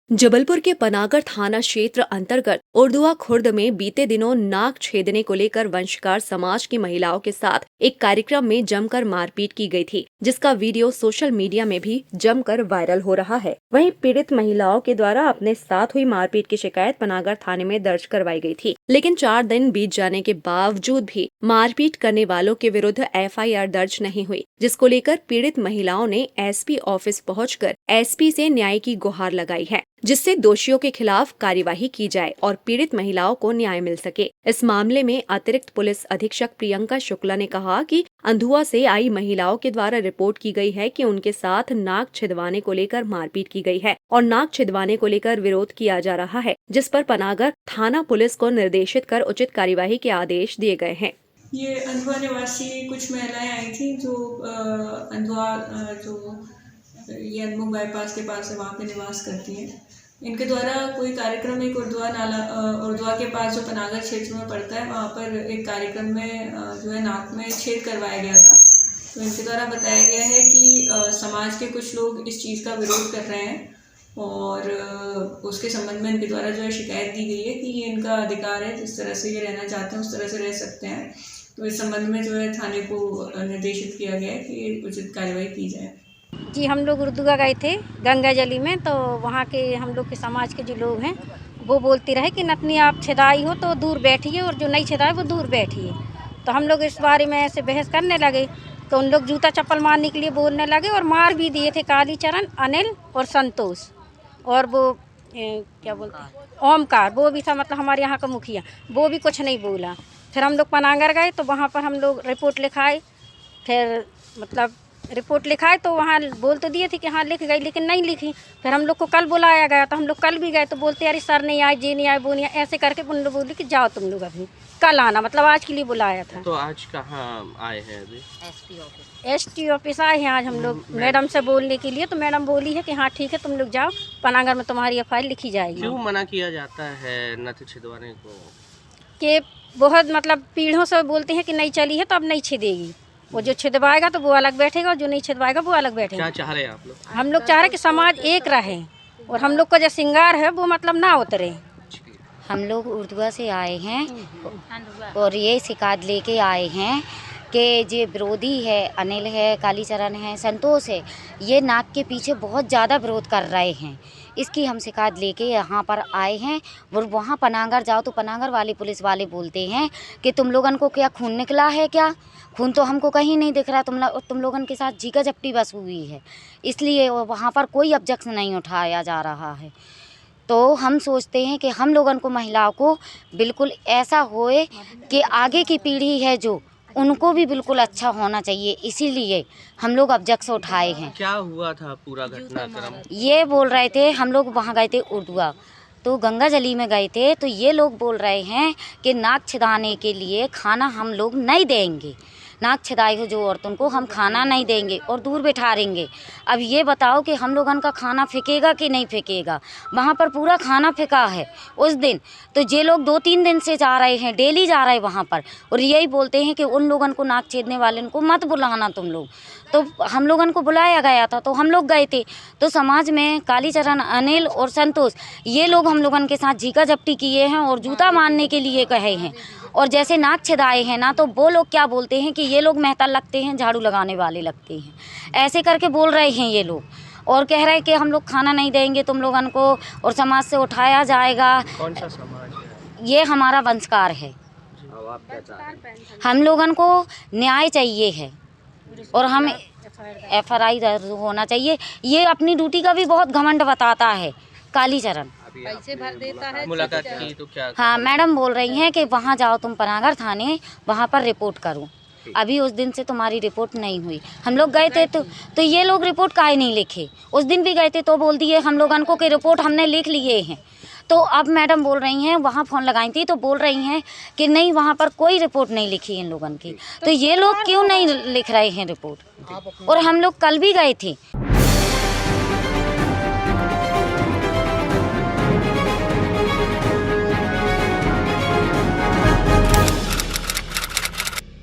जबलपुर के पनागर थाना क्षेत्र अंतर्गत उर्दुआ खुर्द में बीते दिनों नाक छेदने को लेकर वंशकार समाज की महिलाओं के साथ एक कार्यक्रम में जमकर मारपीट की गई थी, जिसका वीडियो सोशल मीडिया में भी जमकर वायरल हो रहा है। वहीं पीड़ित महिलाओं के द्वारा अपने साथ हुई मारपीट की शिकायत पनागर थाने में दर्ज करवाई गई थी, लेकिन 4 दिन बीत जाने के बावजूद भी मारपीट करने वालों के विरुद्ध FIR दर्ज नहीं हुई, जिसको लेकर पीड़ित महिलाओं ने SP ऑफिस पहुंचकर SP से न्याय की गुहार लगाई है, जिससे दोषियों के खिलाफ कार्यवाही की जाए और पीड़ित महिलाओं को न्याय मिल सके। इस मामले में अतिरिक्त पुलिस अधीक्षक प्रियंका शुक्ला ने कहा कि अंधुआ से आई महिलाओं के द्वारा रिपोर्ट की गई है कि उनके साथ नाक छिदवाने को लेकर मारपीट की गई है और नाक छिदवाने को लेकर विरोध किया जा रहा है, जिस पर पनागर थाना पुलिस को निर्देशित कर उचित कार्यवाही के आदेश दिए गए हैं। ये अंधुआ निवासी कुछ महिलाएं आई थी जो अंधुआ जो ये अनमुख बाईपास के पास है, वहाँ पे निवास करती हैं। इनके द्वारा कोई कार्यक्रम एक उर्दुआ के पास जो पनागर क्षेत्र में पड़ता है, वहाँ पर एक कार्यक्रम में जो है नाक में छेद करवाया गया था। तो इनके द्वारा बताया गया है कि समाज के कुछ लोग इस चीज़ का विरोध कर रहे हैं और उसके संबंध में इनके द्वारा जो है शिकायत दी गई है कि ये इनका अधिकार है, जिस तरह से ये रहना चाहते हैं उस तरह से रह सकते हैं। तो इस संबंध में जो है थाने को निर्देशित किया गया है कि उचित कार्रवाई की जाए। जी, हम लोग उर्दुआ गए थे गंगा जली में, तो वहाँ के हम लोग के समाज के जो लोग हैं वो बोलते रहे कि नतनी आप छिदाई हो तो दूर बैठिए और जो नहीं छिदाए वो दूर बैठिए। तो हम लोग इस बारे में ऐसे बहस करने लगे तो उन लोग जूता चप्पल मारने के लिए बोलने लगे और मार भी दिए थे कालीचरण, अनिल और संतोष और वो क्या बोलते हैं ओमकार, वो भी था, मतलब हमारे यहाँ का मुखिया, वो भी कुछ नहीं बोला। फिर हम लोग पनागर गए तो वहाँ पर हम लोग रिपोर्ट लिखाए, फिर मतलब रिपोर्ट लिखाए तो वहाँ बोल तो दिए थे कि हाँ लिख गई, लेकिन नहीं लिखी। फिर हम लोग को कल बुलाया गया तो हम लोग कल भी गए तो बोलते अरे सर नहीं आए, जी नहीं आए, वो नहीं आए, ऐसे करके उन लोग बोली कि जाओ तुम लोग अभी कल आना, मतलब आज के लिए बुलाया था। तो आज कहाँ आए हैं अभी? SP ऑफिस आए हैं आज हम लोग मैडम से बोलने के लिए। तो मैडम बोली है कि हाँ ठीक है तुम लोग जाओ, पनागर में तुम्हारी FIR लिखी जाएगी। क्यों मना किया जाता है नथ छिदवाने को? कि बहुत मतलब पीढ़ों से बोलते हैं कि नहीं चली है तो अब नहीं छिदेगी, वो जो छिदवाएगा तो वो अलग बैठेगा और जो नहीं छिदवाएगा वो अलग बैठेगा। क्या चाह रहे हैं आप लोग? हम लोग चाह रहे हैं कि समाज एक रहे और हम लोग का जो श्रृंगार है वो मतलब ना उतरे। हम लोग उर्दुआ से आए हैं और ये शिकायत लेके आए हैं कि ये विरोधी है, अनिल है, कालीचरण है, संतोष है, ये नाक के पीछे बहुत ज़्यादा विरोध कर रहे हैं। इसकी हम शिकायत लेके यहाँ पर आए हैं और वहाँ पनागर जाओ तो पनागर वाले पुलिस वाले बोलते हैं कि तुम लोगन को क्या खून निकला है क्या? खून तो हमको कहीं नहीं दिख रहा, तुम लोगन के साथ जीका झपटी बस हुई है, इसलिए वहाँ पर कोई ऑब्जेक्शन नहीं उठाया जा रहा है। तो हम सोचते हैं कि हम लोगन को महिलाओं को बिल्कुल ऐसा होए कि आगे की पीढ़ी है जो उनको भी बिल्कुल अच्छा होना चाहिए, इसीलिए हम लोग ऑब्जेक्शन उठाए हैं। क्या हुआ था पूरा घटनाक्रम? ये बोल रहे थे, हम लोग वहाँ गए थे उर्दुआ तो गंगा जली में गए थे, तो ये लोग बोल रहे हैं कि नाक छिदाने के लिए खाना हम लोग नहीं देंगे, नाक छिदाई हो जो औरतों को हम खाना नहीं देंगे और दूर बैठा देंगे। अब ये बताओ कि हम लोगन का खाना फेंकेगा कि नहीं फेंकेगा? वहाँ पर पूरा खाना फेंका है उस दिन। तो ये लोग 2-3 दिन से जा रहे हैं, डेली जा रहे हैं वहाँ पर और यही बोलते हैं कि उन लोगन को नाक छेदने वाले को मत बुलाना तुम लोग। तो हम लोगन को बुलाया गया था तो हम लोग गए थे, तो समाज में कालीचरण, अनिल और संतोष ये लोग हम लोगन के साथ झीका झपटी किए हैं और जूता मारने के लिए कहे हैं। और जैसे नाक छिदाए हैं ना तो वो लोग क्या बोलते हैं कि ये लोग मेहता लगते हैं, झाड़ू लगाने वाले लगते हैं, ऐसे करके बोल रहे हैं ये लोग और कह रहे हैं कि हम लोग खाना नहीं देंगे तुम लोगन को और समाज से उठाया जाएगा। कौन सा समाज है? ये हमारा वंशकार है। अब आप क्या चाह रहे हैं? हम लोगन को न्याय चाहिए है और हम FIR दर्ज होना चाहिए। ये अपनी ड्यूटी का भी बहुत घमंड बताता है कालीचरण। पैसे भर देता है। मुलाकात की तो क्या? हाँ, मैडम बोल रही हैं कि वहाँ जाओ तुम पनागर थाने, वहाँ पर रिपोर्ट करो। अभी उस दिन से तुम्हारी रिपोर्ट नहीं हुई। हम लोग गए थे तो ये लोग रिपोर्ट काहे नहीं लिखे? उस दिन भी गए थे तो बोल दिए हम लोगन को कि रिपोर्ट हमने लिख लिए हैं। तो अब मैडम बोल रही हैं, वहाँ फ़ोन लगाई थी तो बोल रही हैं कि नहीं वहाँ पर कोई रिपोर्ट नहीं लिखी इन लोगन की। तो ये लोग क्यों नहीं लिख रहे हैं रिपोर्ट? और हम लोग कल भी गए थे।